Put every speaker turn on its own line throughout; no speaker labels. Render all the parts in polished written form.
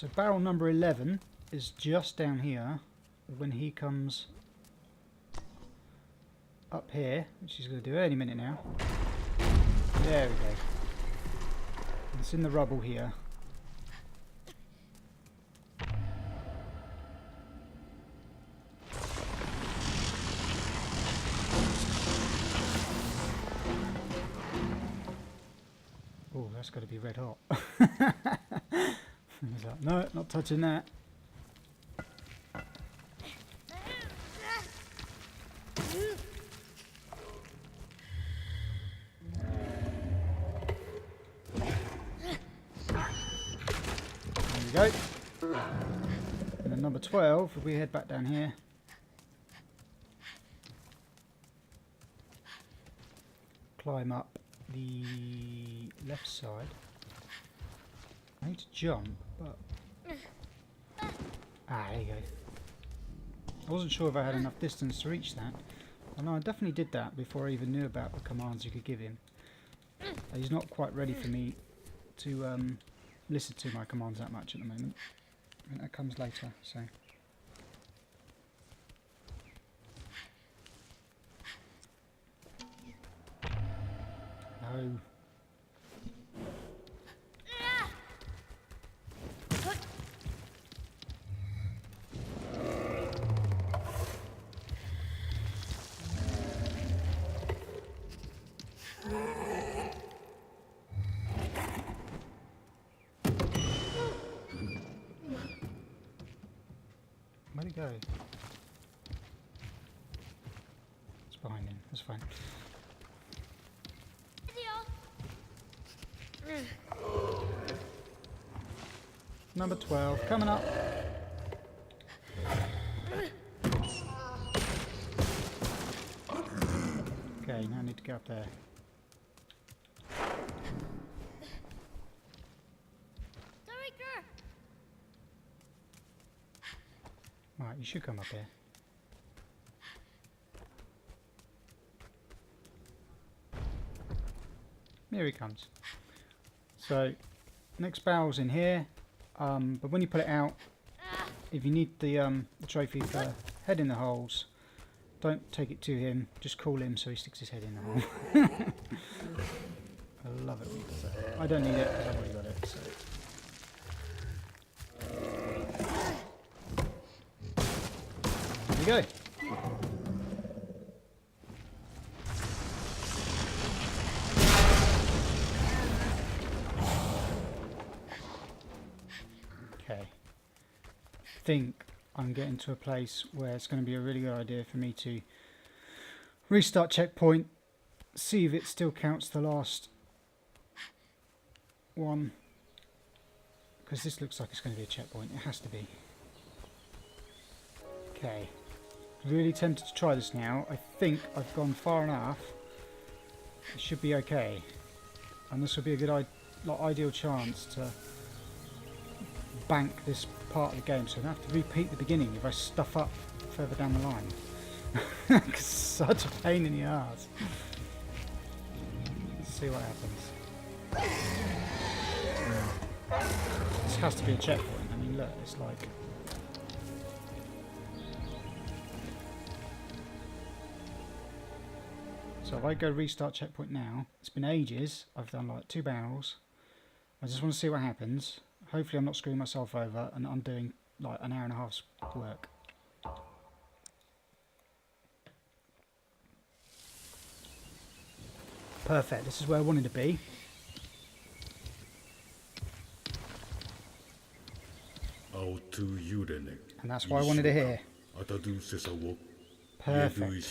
So barrel number 11 is just down here. When he comes up here, which he's going to do any minute now. There we go. It's in the rubble here. Oh, that's got to be red hot. He's like, no, not touching that. There we go. And then number 12, if we head back down here. Climb up the left side. I need to jump, but... Ah, there you go. I wasn't sure if I had enough distance to reach that. I know I definitely did that before I even knew about the commands you could give him. He's not quite ready for me to listen to my commands that much at the moment. And that comes later, so... No. Where'd it go? It's behind him, that's fine. Number 12, coming up. Okay, now I need to go up there. Right, you should come up here. Here he comes. So, next barrel's in here, but when you put it out, if you need the trophy for head in the holes, don't take it to him, just call him so he sticks his head in the hole. I love it when he does that. I don't need it because I've already got it. So. There we go. Okay, I think I'm getting to a place where it's going to be a really good idea for me to restart checkpoint, see if it still counts the last one, because this looks like it's going to be a checkpoint. It has to be. Okay, really tempted to try this now. I think I've gone far enough. It should be okay, and this will be a good ideal chance to bank this part of the game, so I don't have to repeat the beginning if I stuff up further down the line. It's such a pain in the arse. Let's see what happens. This has to be a checkpoint. I mean, look, it's like... So if I go restart checkpoint now, it's been ages. I've done like 2 barrels. I just want to see what happens. Hopefully I'm not screwing myself over and I'm doing like an hour and a half's work. Perfect, this is where I wanted to be. And that's what I wanted to hear. Perfect.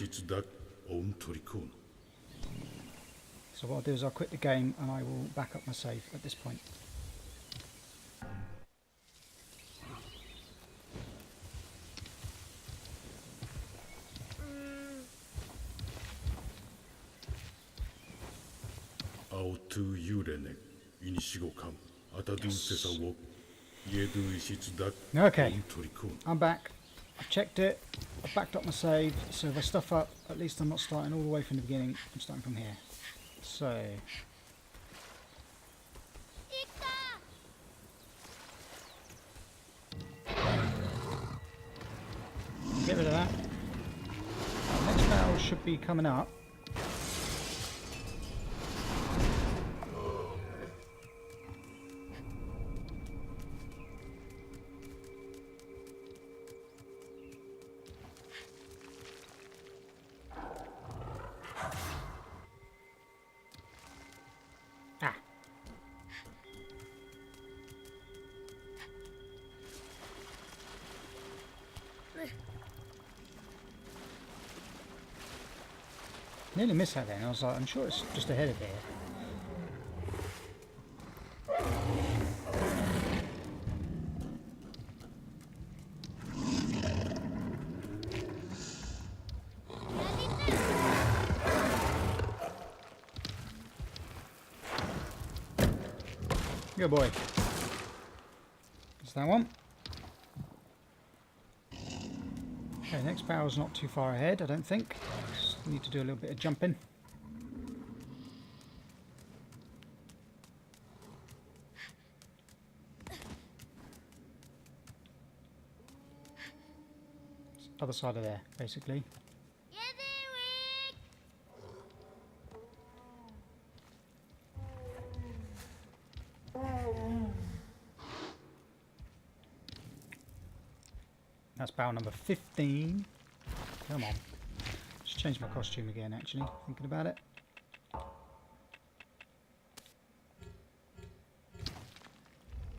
So what I'll do is I'll quit the game and I will back up my save at this point. Okay, I'm back. I've checked it. I've backed up my save. So if I stuff up, at least I'm not starting all the way from the beginning. I'm starting from here. So... Get rid of that. Next barrel should be coming up. Ah. Nearly missed that then. I was like, I'm sure it's just ahead of here. Good boy. That's that one. Okay, next barrel's not too far ahead, I don't think. Just need to do a little bit of jumping. Other side of there, basically. That's barrel number 15. Come on. Just change my costume again, actually, thinking about it.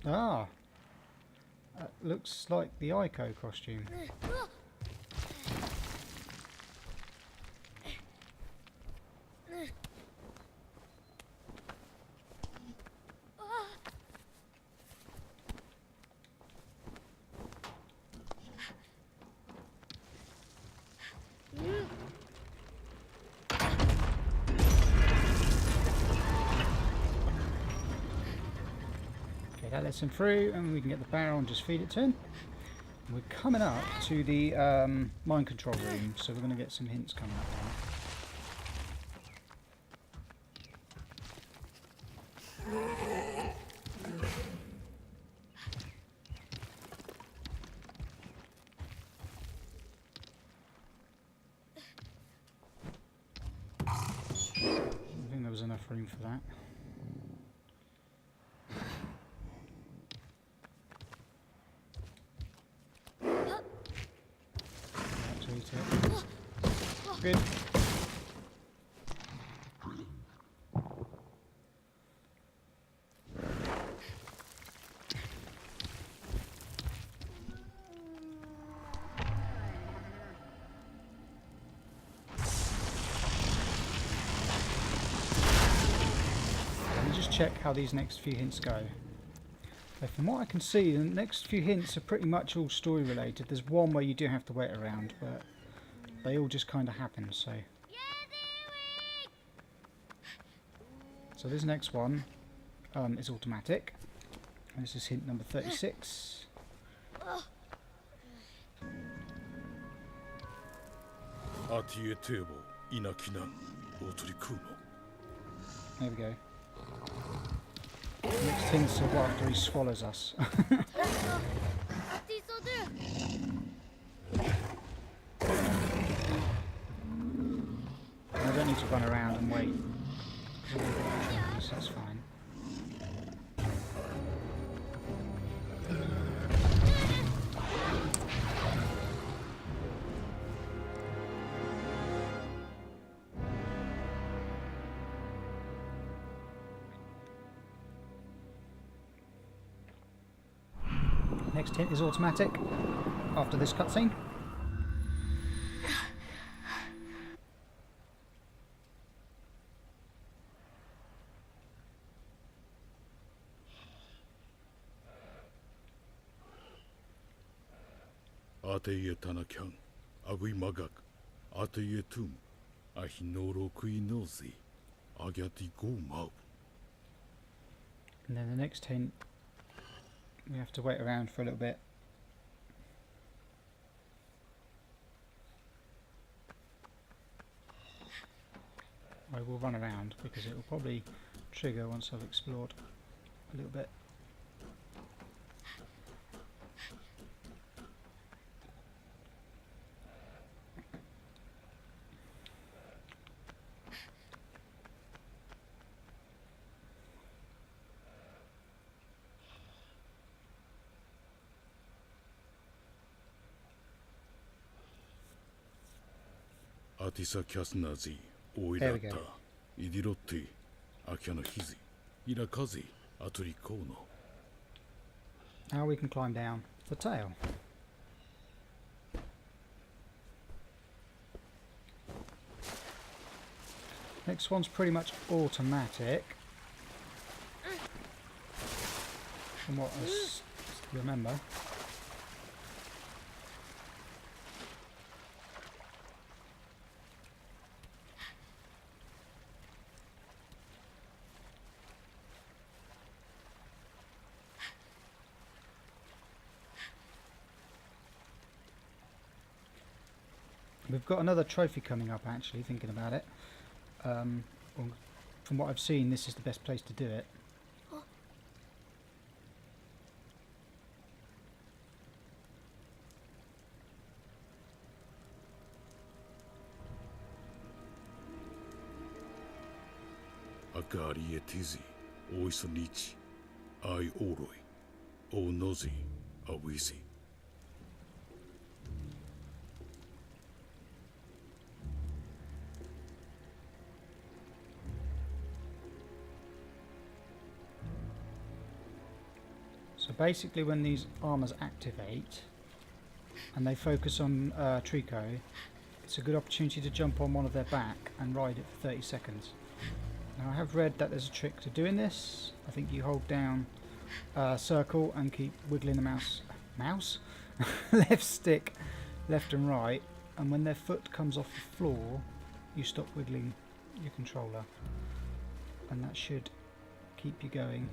Ah! That looks like the Ico costume. That lets him through, and we can get the barrel and just feed it to him. And we're coming up to the mind control room, so we're going to get some hints coming up there. I think there was enough room for that. Good. Let me just check how these next few hints go. Okay, from what I can see, the next few hints are pretty much all story related. There's one where you do have to wait around, but they all just kind of happen, so. So this next one is automatic. And this is hint number 36. There we go. Next hint's of after he swallows us. I don't need to run around and wait. So that's fine. Next hint is automatic after this cutscene.
Ateye Tanakan, Agui Magak, Ateye Tum, Ahinoro Kuinozi, Agati Go Mau.
And then the next hint, we have to wait around for a little bit. I will run around because it will probably trigger once I've explored a little bit.
Atisa Kasnazi,
There we go.
Oirata, Idirotti, Akianohizi, Irakazi, Aturikono.
Now we can climb down the tail. Next one's pretty much automatic. From what I remember. We've got another trophy coming up actually, thinking about it. Well, from what I've seen, this is the best place to do it.
Akari etizi, oisonichi, ai oroi, o nozi, awisi.
So basically when these armors activate and they focus on Trico, it's a good opportunity to jump on one of their back and ride it for 30 seconds. Now I have read that there's a trick to doing this. I think you hold down circle and keep wiggling the mouse? Left stick, left and right, and when their foot comes off the floor, you stop wiggling your controller. And that should keep you going.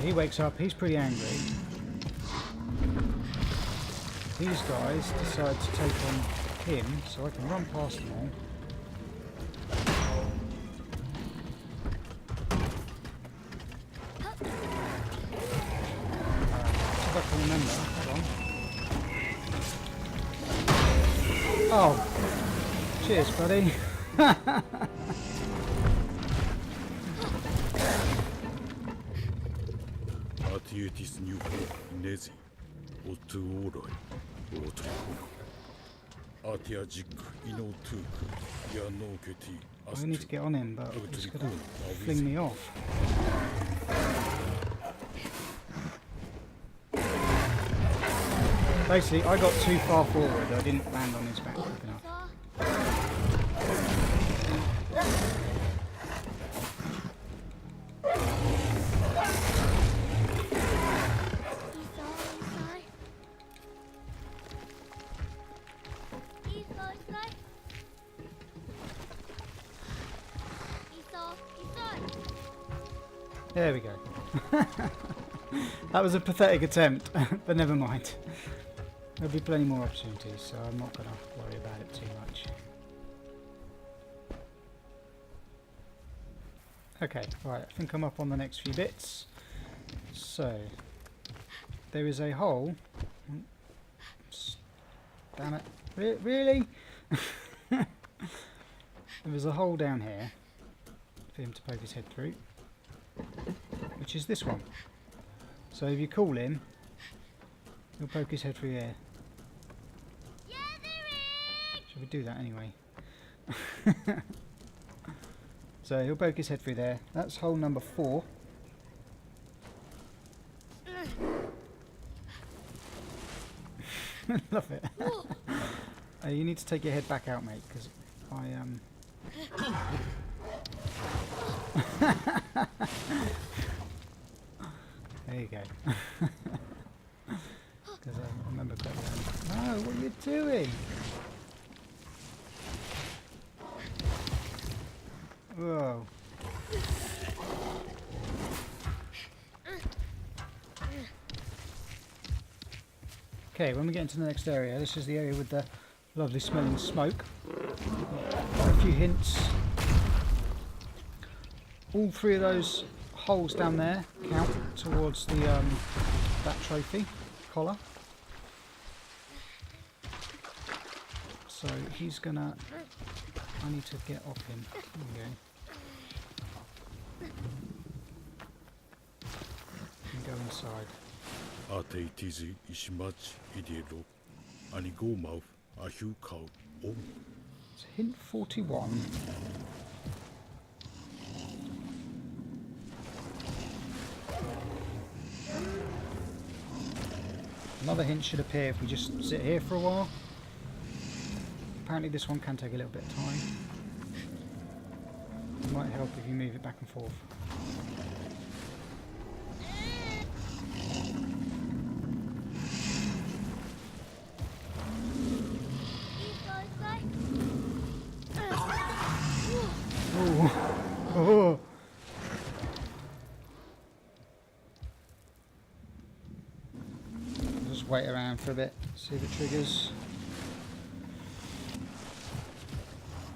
He wakes up, he's pretty angry. These guys decide to take on him, so I can run past them all. See if I can remember. Hold on. Oh! Cheers, buddy.
Atietis nuko, nezi, otu oroi, otrikono. Atiajik, inotuku, yanoketi,
I need to get on him, but he's going to fling me off. Basically, I got too far forward. I didn't land on his back quick enough. There we go. That was a pathetic attempt, but never mind. There'll be plenty more opportunities, so I'm not going to worry about it too much. Okay, right, I think I'm up on the next few bits. So, there is a hole. Damn it. Really? There is a hole down here for him to poke his head through, which is this one. So if you call him, he'll poke his head through there. Should we do that anyway? So he'll poke his head through there. That's hole number 4. Love it. You need to take your head back out, mate, because There you go. Because I remember correctly. No, what are you doing? Whoa. Okay, when we get into the next area, this is the area with the lovely smelling smoke. Quite a few hints. All three of those holes down there count towards the that trophy collar. So he's gonna. I need to get off him. There we go. And go inside.
Ate tizi ishmach idelo. Ani go mouth ahu cow. Oh.
It's hint 41. Another hint should appear if we just sit here for a while. Apparently this one can take a little bit of time. It might help if you move it back and forth. Oh. Just wait around for a bit, see the triggers.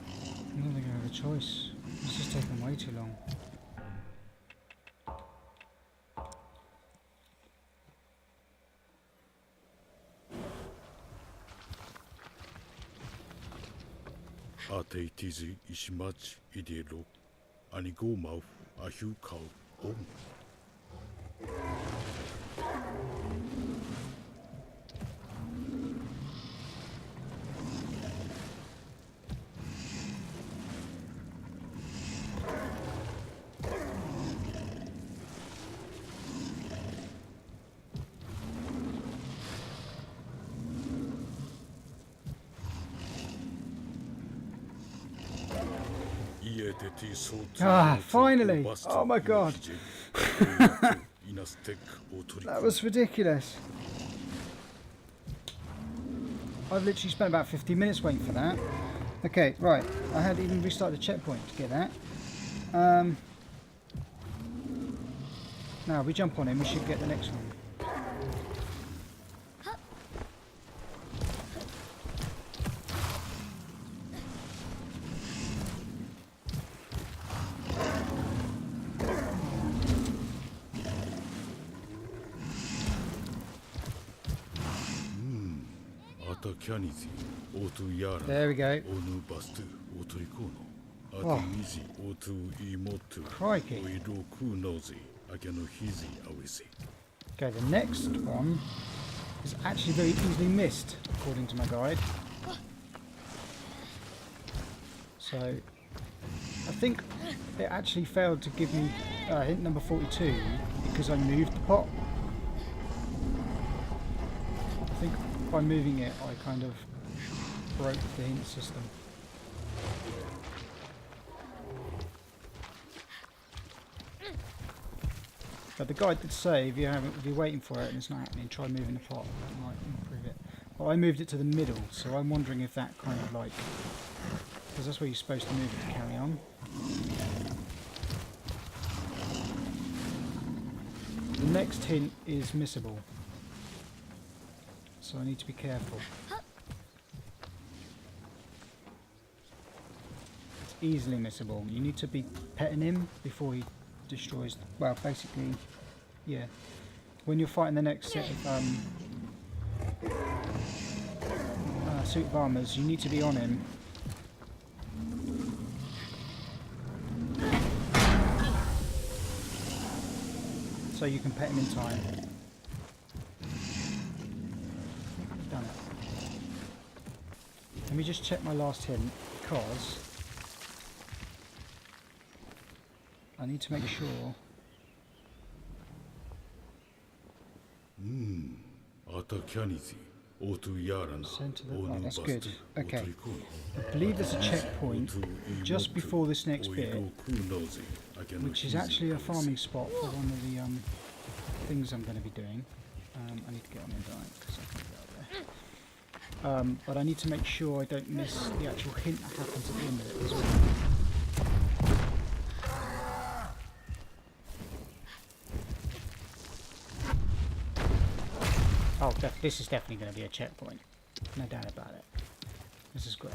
I don't think I have a choice. This is taking way too long.
Ate tizi ishmach idelo. Ani go mouth ahu cow. Oh.
Ah, finally! Oh my god! That was ridiculous. I've literally spent about 50 minutes waiting for that. Okay, right. I had to even restart the checkpoint to get that. Now, if we jump on him, we should get the next one. There we go. Oh. Crikey. Okay, the next one is actually very easily missed, according to my guide. So, I think it actually failed to give me hint number 42 because I moved the pot. I think by moving it, I kind of broke the hint system. But the guide did say if you're waiting for it and it's not happening, try moving the pot. That might improve it. Well, I moved it to the middle, so I'm wondering if that kind of like, because that's where you're supposed to move it to carry on. The next hint is missable, so I need to be careful. It's easily missable. You need to be petting him before he destroys. Well, basically, yeah. When you're fighting the next set of suit of armors, you need to be on him. So you can pet him in time. Done it. Let me just check my last hint, because I need to make sure. Oh, that's good. Okay. I believe there's a checkpoint just before this next bit, which is actually a farming spot for one of the things I'm going to be doing. I need to get on in time because I can't get out there. But I need to make sure I don't miss the actual hint that happens at the end of it as well. Oh, this is definitely going to be a checkpoint. No doubt about it. This is great.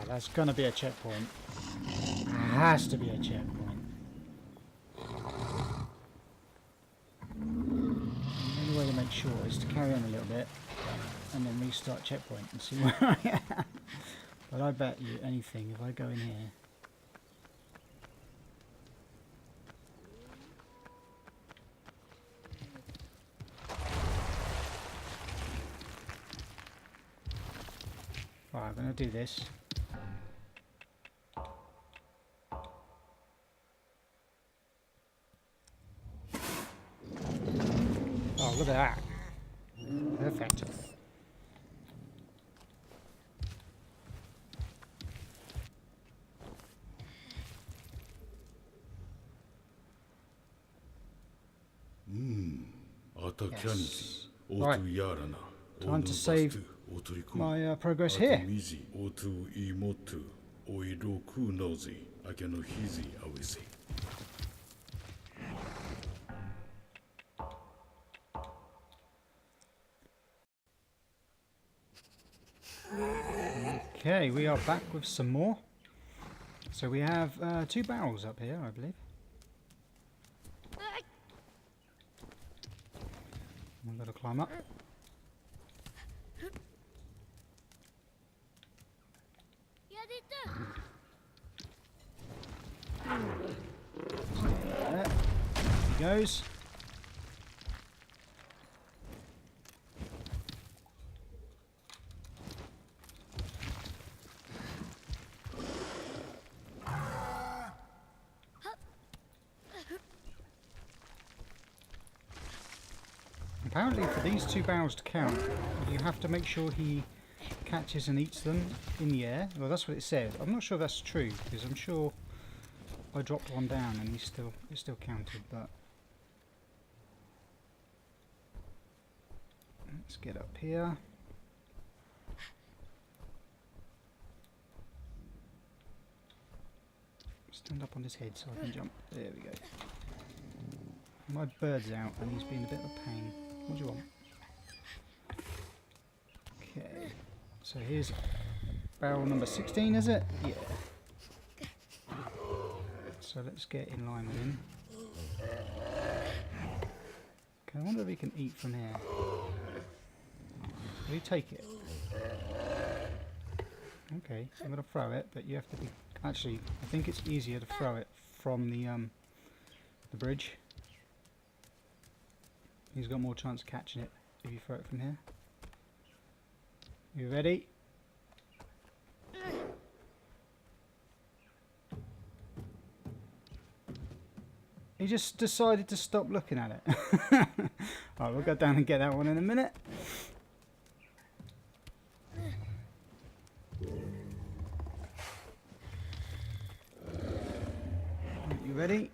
That's gonna be a checkpoint. It has to be a checkpoint. The only way to make sure is to carry on a little bit and then restart checkpoint and see where I am. But I bet you anything, if I go in here. Right, I'm gonna do this. Oh, look at that. Perfect. Yes. Right. Time to save my progress here. Okay, we are back with some more. So we have 2 barrels up here, I believe. I've got to climb up. There he goes. Apparently for these 2 barrels to count, you have to make sure he catches and eats them in the air. Well, that's what it says. I'm not sure that's true, because I'm sure I dropped one down and it still counted, but let's get up here. Stand up on his head so I can jump. There we go. My bird's out and he's being a bit of a pain. What do you want? Okay, so here's barrel number 16, is it? Yeah. So let's get in line with him. Okay, I wonder if he can eat from here. Will you take it? Okay, I'm going to throw it, but you have to be... Actually, I think it's easier to throw it from the bridge. He's got more chance of catching it if you throw it from here. You ready? He just decided to stop looking at it. Alright, we'll go down and get that one in a minute. You ready?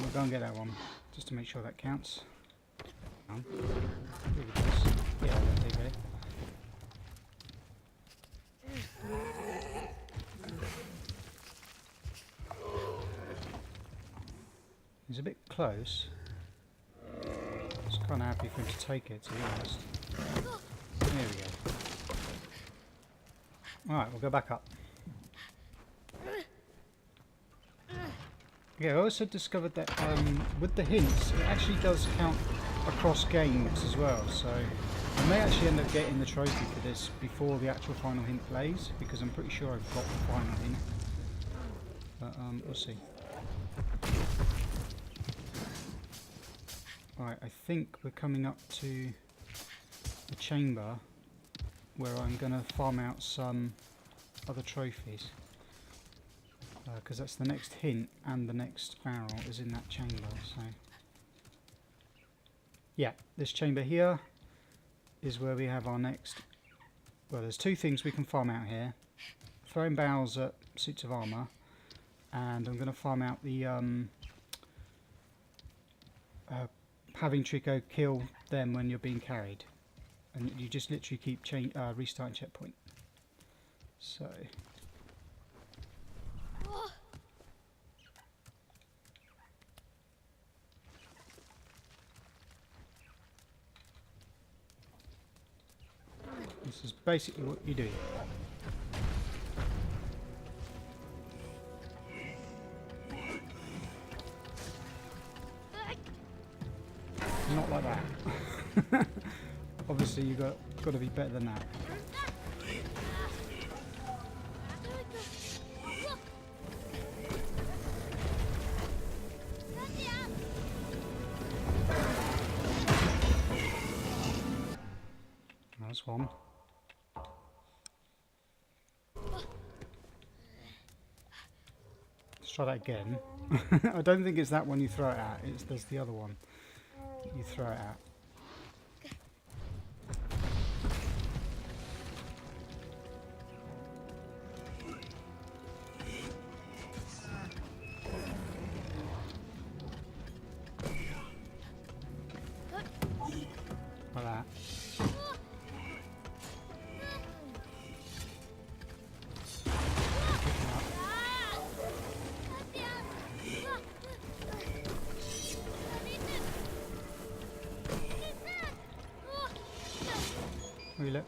We'll go and get that one, just to make sure that counts. Yeah, there you go. He's a bit close. I was kind of happy for him to take it, to be honest. There we go. Alright, we'll go back up. Yeah, I also discovered that with the hints, it actually does count across games as well, so I may actually end up getting the trophy for this before the actual final hint plays, because I'm pretty sure I've got the final hint. But we'll see. Right, I think we're coming up to the chamber where I'm going to farm out some other trophies. because that's the next hint, and the next barrel is in that chamber. So yeah, this chamber here is where we have our next. Well, there's two things we can farm out here: throwing barrels at suits of armour, and I'm going to farm out the having Trico kill them when you're being carried, and you just literally keep restarting checkpoint. So. This is basically what you do. Not like that. Obviously, you got to be better than that. That's one. Let's try that again. I don't think it's that one you throw it at. There's the other one you throw it at. Like that.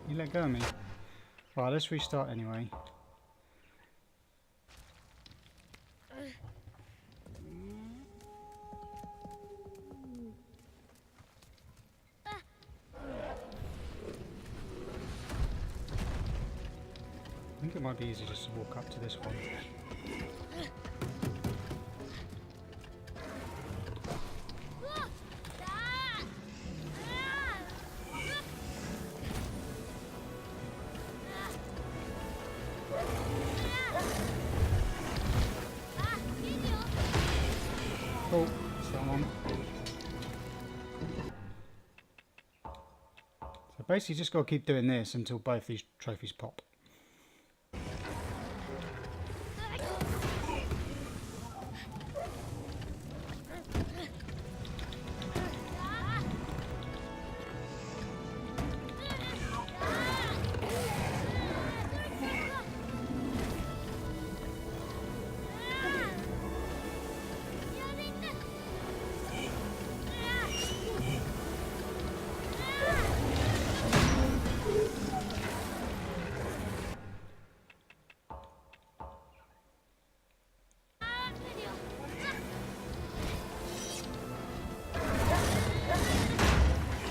You let go of me. Right, let's restart anyway. I think it might be easy just to walk up to this one. Oh, that's that one. So basically just got to keep doing this until both these trophies pop.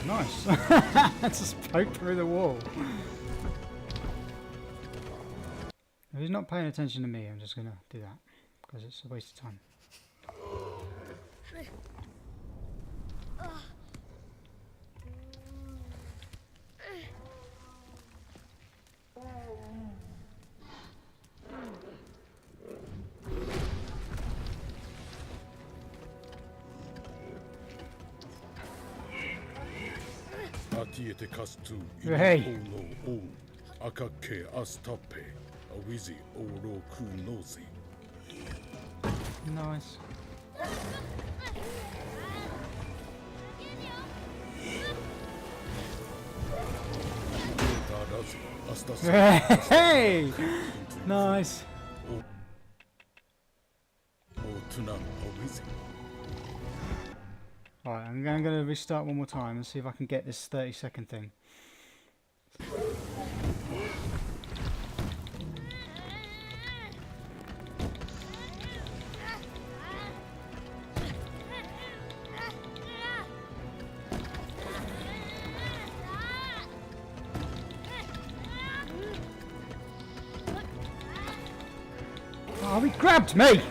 Nice. Just poke through the wall. If he's not paying attention to me, I'm just going to do that because it's a waste of time.
Atiete kastu
Hey.
olo o akake astape awizi oro kunozi.
Nice. Hey! Nice. Alright, I'm going to restart one more time and see if I can get this 30-second thing. Oh, he grabbed me!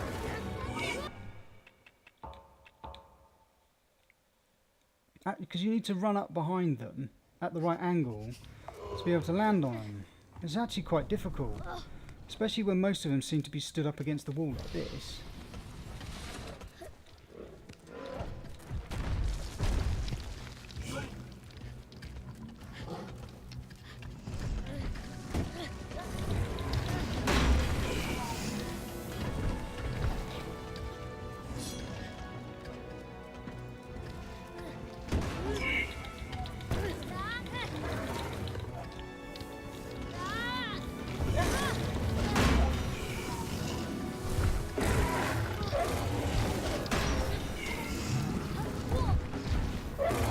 Because you need to run up behind them at the right angle to be able to land on them. It's actually quite difficult. Especially when most of them seem to be stood up against the wall like this.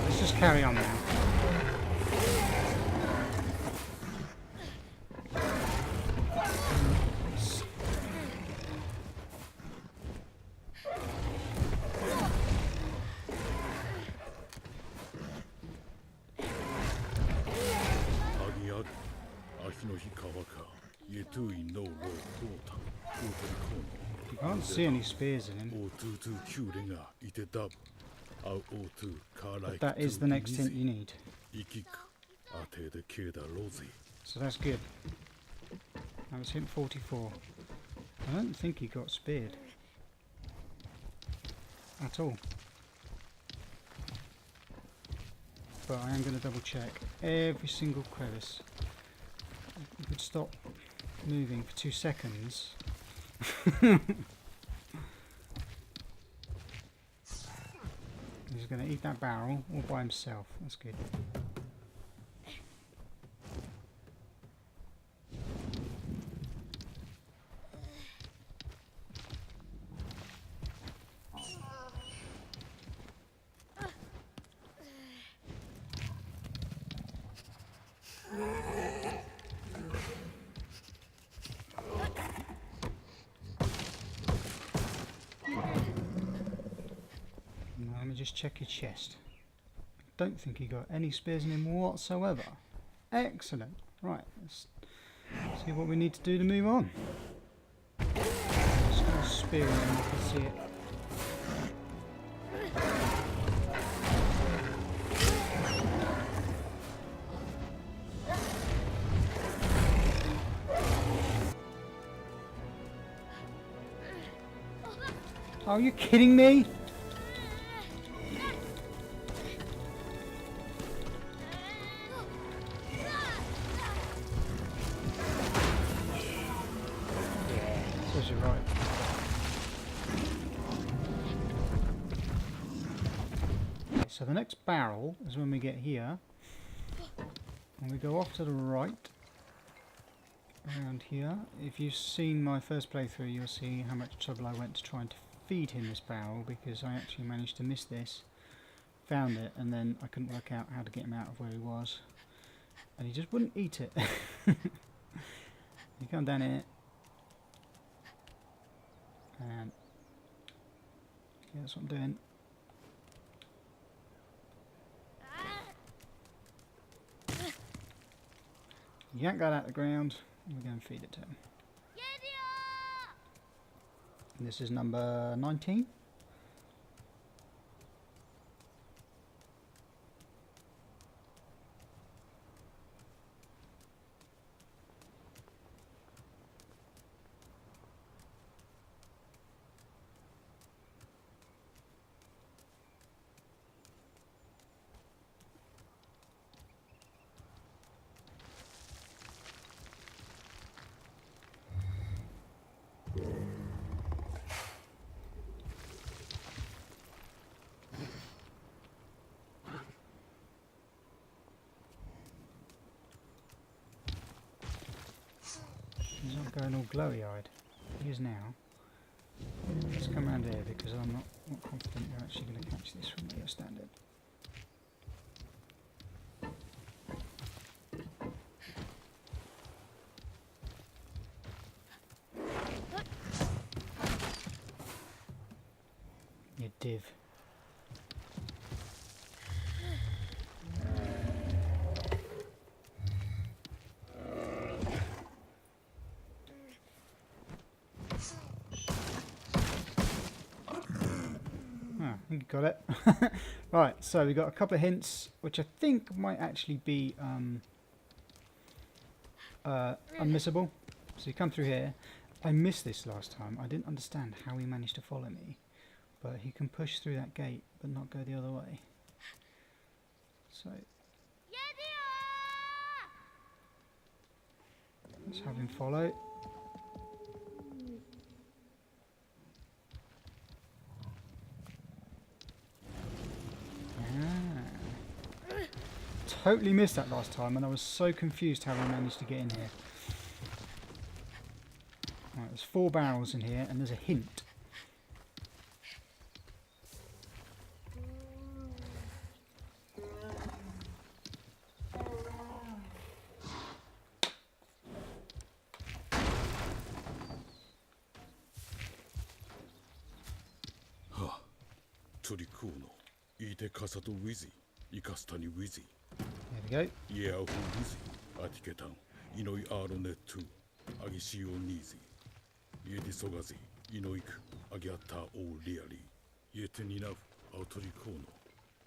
Let's just carry on now. You can't see any spears in him. But that is the next hint you need. So that's good. That was hint 44. I don't think he got speared. At all. But I am going to double check every single crevice. You could stop moving for 2 seconds. He's going to eat that barrel all by himself. That's good. Now, let me just check his chest. Don't think he got any spears in him whatsoever. Excellent. Right, let's see what we need to do to move on. Just got a spear in him, I can see it. Are you kidding me? Says you're right. Okay, so the next barrel is when we get here. And we go off to the right. Around here. If you've seen my first playthrough, you'll see how much trouble I went to trying to feed him this barrel, because I actually managed to miss this, found it, and then I couldn't work out how to get him out of where he was, and he just wouldn't eat it. You come down here and yeah, that's what I'm doing. Yank that out of the ground and we go and feed it to him. And this is number 19. He's not going all glowy-eyed. He is now. Let's come around here because I'm not confident you're actually going to catch this from where you're standing. You div. I think you got it. Right, so we got a couple of hints, which I think might actually be unmissable. So you come through here. I missed this last time. I didn't understand how he managed to follow me. But he can push through that gate, but not go the other way. So let's have him follow. Totally missed that last time, and I was so confused how I managed to get in here. Right, there's 4 barrels in here, and there's a hint.
Trico のいてかさとウィズイカスタにウィズ
There we go.
イヤーフウィズアティケタンイノイアーロネットアギシオニーズイエディソガズイノイクアギアタオリアリイエテニナフアウトリコ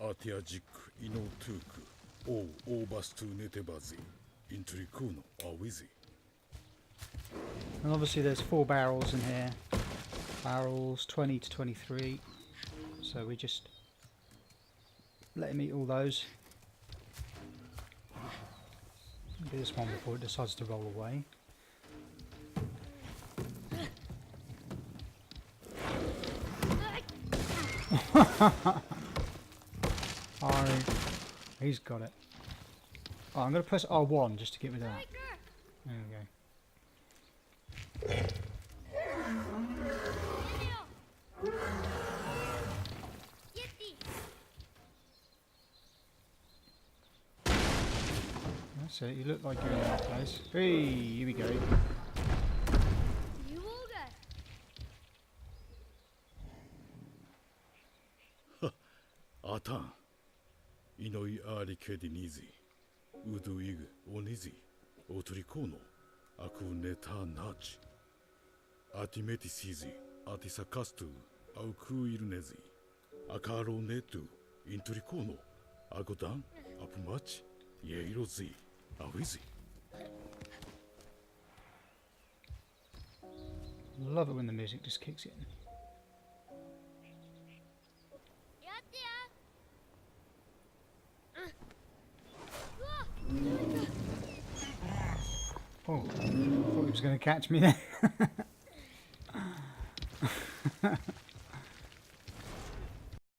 のアティアジックイノトゥークオーバストゥネテバズイントリコのアウィズ
And obviously there's 4 barrels in here. Barrels 20 to 23. So we just let him eat all those. Do this one before it decides to roll away. Oh, he's got it. Oh, I'm going to press R1 just to get rid of that. There we go. That's it, you look like you're in that place. Hey, here we go.
アタンイノイアーリケディニーズウドイグオニズオトリコのアクネタナチアティメティシーズアティサカストゥアウクイルネズアカロネトゥイントリコのアゴダンアプマチイエイロズイアウィズ
Love it when the music just kicks in. Oh, I thought he was going to catch me then.